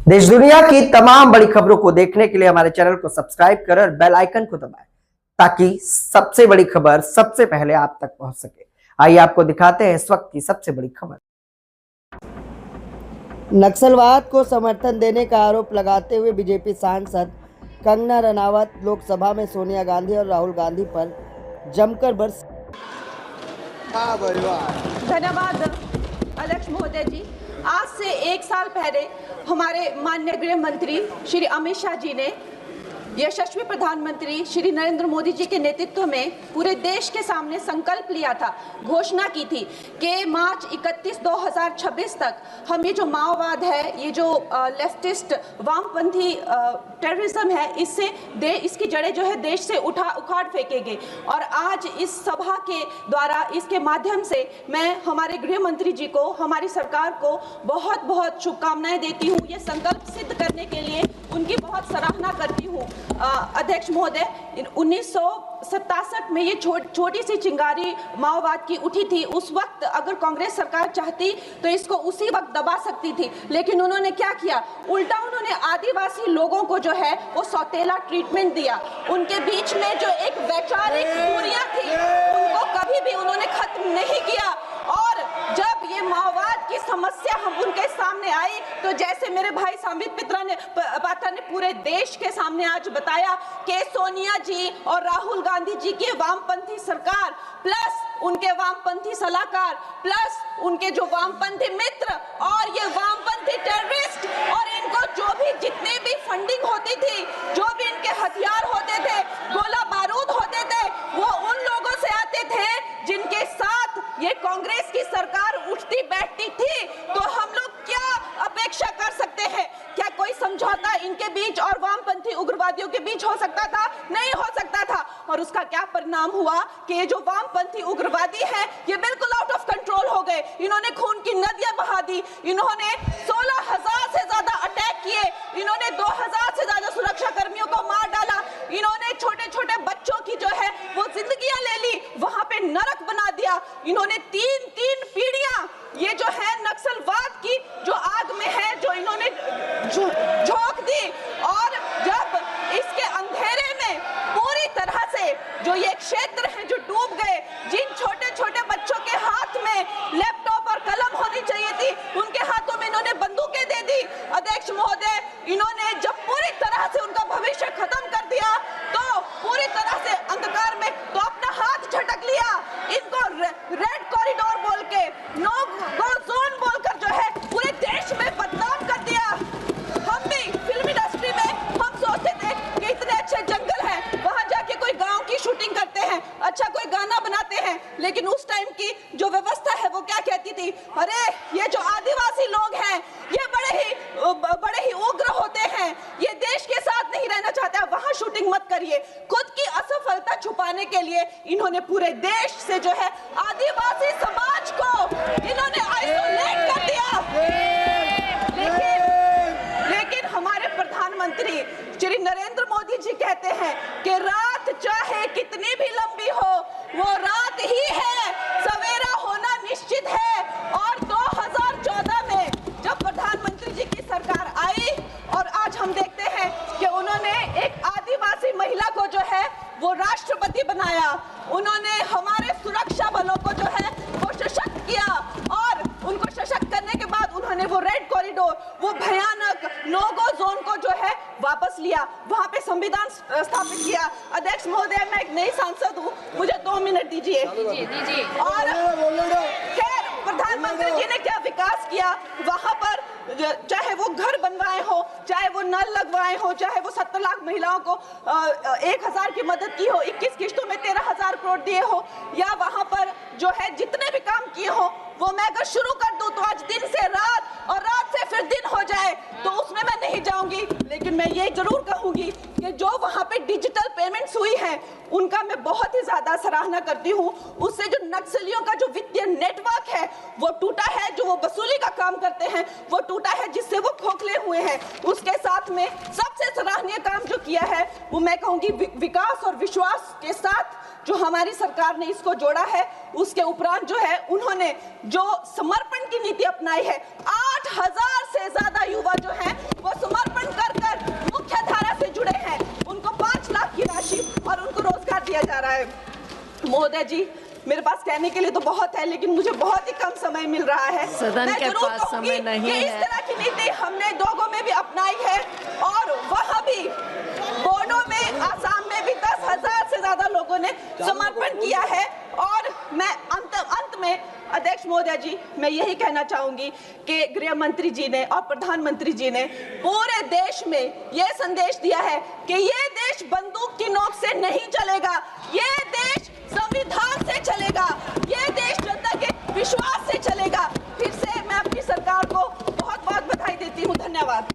देश दुनिया की तमाम बड़ी खबरों को देखने के लिए हमारे चैनल को सब्सक्राइब करें और बेल आइकन को दबाएं ताकि सबसे बड़ी खबर सबसे पहले आप तक पहुंच सके। आइए आपको दिखाते हैं इस वक्त की सबसे बड़ी खबर। नक्सलवाद को समर्थन देने का आरोप लगाते हुए बीजेपी सांसद कंगना रनावत लोकसभा में सोनिया गांधी और राहुल गांधी पर जमकर बरस। धन्यवाद अध्यक्ष महोदय जी। आज से एक साल पहले हमारे माननीय गृह मंत्री श्री अमित शाह जी ने यशस्वी प्रधानमंत्री श्री नरेंद्र मोदी जी के नेतृत्व में पूरे देश के सामने संकल्प लिया था, घोषणा की थी कि मार्च 31 2026 तक हम ये जो माओवाद है, ये जो लेफ्टिस्ट वामपंथी टेररिज्म है, इसकी जड़ें जो है देश से उखाड़ फेंकेंगे। और आज इस सभा के द्वारा, इसके माध्यम से मैं हमारे गृह मंत्री जी को, हमारी सरकार को बहुत बहुत शुभकामनाएं देती हूँ। ये संकल्प सिद्ध करने के लिए उनकी बहुत सराहना करती हूँ। अध्यक्ष महोदय, 1967 में ये छोटी सी चिंगारी माओवाद की उठी थी। उस वक्त अगर कांग्रेस सरकार चाहती तो इसको उसी वक्त दबा सकती थी, लेकिन उन्होंने क्या किया, उल्टा उन्होंने आदिवासी लोगों को जो है वो सौतेला ट्रीटमेंट दिया। उनके बीच में जो एक वैचारिक दूरियां थी उनको कभी भी उन्होंने खत्म नहीं किया। और जब ये माओवाद की समस्या हम उनके सामने आई तो जैसे मेरे भाई संबित पात्रा ने पूरे देश के सामने आज बताया कि सोनिया जी और राहुल गांधी जी की वामपंथी सरकार प्लस उनके वामपंथी सलाहकार प्लस उनके जो वामपंथी मित्र और ये वामपंथी टेररिस्ट और इनको जो भी जितने भी फंडिंग होती थी, जो भी इनके हथियार होते थे, गोला बारूद होते थे, वो उन लोगों से आते थे जिनके साथ ये कांग्रेस की सरकार उठती बैठती थी। तो हम लोग क्या अपेक्षा कर सकते हैं? क्या कोई समझौता इनके बीच और वामपंथी उग्रवादियों के बीच हो सकता था? नहीं हो सकता था। और उसका क्या परिणाम हुआ कि ये जो वामपंथी उग्रवादी हैं ये बिल्कुल आउट ऑफ कंट्रोल हो गए। इन्होंने खून की नदियां बहा दी, इन्होंने 16,000 से ज्यादा अटैक किए, इन्होंने 2,000 से ज्यादा सुरक्षा कर्मियों को मार डाला, इन्होंने छोटे छोटे बच्चों की जो है वो जिंदगियां ले ली, वहां पे नरक बना दिया। इन्होंने तीन पीढ़ियां ये जो है नक्सलवाद की जो आग में है जो इन्होंने झोंक दी। और जब इसके अंधेरे में पूरी तरह से जो ये क्षेत्र है जो डूब गए, जिन छोटे छोटे बच्चों के हाथ में लैपटॉप और कलम होनी चाहिए थी उनके हाथों में इन्होंने बंदूकें दे दी। अध्यक्ष महोदय, इन्होंने जब पूरी तरह से उनका भविष्य खत्म कर दिया तो पूरी तरह से अंधकार में तो अपना हाथ झटक लिया। इनको रेड कॉरिडोर बोल के, नो गो जोन बोलकर जो है पूरे देश में बदनाम कर दिया। हम भी फिल्म इंडस्ट्री में हम सोचते थे कि इतने अच्छे जंगल हैं, वहां जाके कोई गांव की शूटिंग करते हैं, अच्छा कोई गाना बनाते हैं, लेकिन उस टाइम की जो व्यवस्था है वो क्या कहती थी, अरे ये जो आदिवासी लोग हैं ये बड़े ही उग्र होते हैं, ये देश के साथ नहीं रहना चाहते, वहां शूटिंग मत करिए। खुद की असफलता छुपाने के लिए इन्होंने पूरे देश से जो है आदिवासी समाज को इन्होंने आइसोलेट कर दिया। लेकिन हमारे प्रधानमंत्री श्री नरेंद्र मोदी जी कहते हैं कि रात चाहे कितनी भी लंबी हो वो रात ही है, सवेरा होना निश्चित है। और 2014 में जब प्रधानमंत्री जी की सरकार आई और आज हम देखते हैं कि उन्होंने एक आदिवासी महिला को जो है वो राष्ट्रपति बनाया, उन्होंने हमारे सुरक्षा बलों को जो है वो सशक्त किया और उनको सशक्त करने के बाद उन्होंने वो रेड कॉरिडोर, वो भयानक नो गो जोन को जो है वापस लिया, वहां पे संविधान स्थापित किया। अध्यक्ष महोदय, मैं एक नई सांसद हूँ, मुझे 2 मिनट दीजिए। और खैर प्रधानमंत्री जी ने क्या विकास किया वहां पर, चाहे वो घर बनवाए हो, चाहे वो नल लगवाए हो, चाहे वो 70 लाख महिलाओं को 1,000 की मदद की हो, 21 किश्तों में 13,000 करोड़ दिए हो, या वहां पर जो है जितने भी काम किए हो वो मैं अगर शुरू कर दूं तो आज दिन से रात और रात से फिर दिन हो जाए तो उसमें मैं नहीं जाऊंगी। लेकिन मैं ये जरूर कहूंगी कि जो वहां पे डिजिटल पेमेंट्स हुई हैं उनका मैं बहुत ही ज्यादा सराहना करती हूँ। उससे जो नक्सलियों का जो वित्तीय नेटवर्क है वो टूटा है, जो वो वसूली का काम करते हैं वो टूटा है, जिससे वो खोखले हुए हैं। उसके साथ में सबसे सराहनीय काम जो किया है वो मैं कहूंगी विकास और विश्वास के साथ जो हमारी सरकार ने इसको जोड़ा है। उसके उपरांत जो है उन्होंने जो समर्पण की नीति अपनाई है, 8,000 से ज्यादा युवा जो हैं वो महोदय जी, मेरे पास कहने के लिए तो बहुत है, लेकिन मुझे बहुत ही कम समय मिल रहा है। सदन के पास समय नहीं इस है। तरह की नीति हमने दोगों में भी अपनाई है और वहाँ भी बोर्डों में, आसाम में भी 10,000 से ज्यादा लोगों ने समर्पण किया है। और मैं अंत में अध्यक्ष महोदय जी, मैं यही कहना चाहूंगी कि गृह मंत्री जी ने और प्रधानमंत्री जी ने पूरे देश में यह संदेश दिया है कि ये देश बंदूक की नोक से नहीं चलेगा, ये देश संविधान से चलेगा, ये देश जनता के विश्वास से चलेगा। फिर से मैं अपनी सरकार को बहुत बहुत बधाई देती हूँ। धन्यवाद।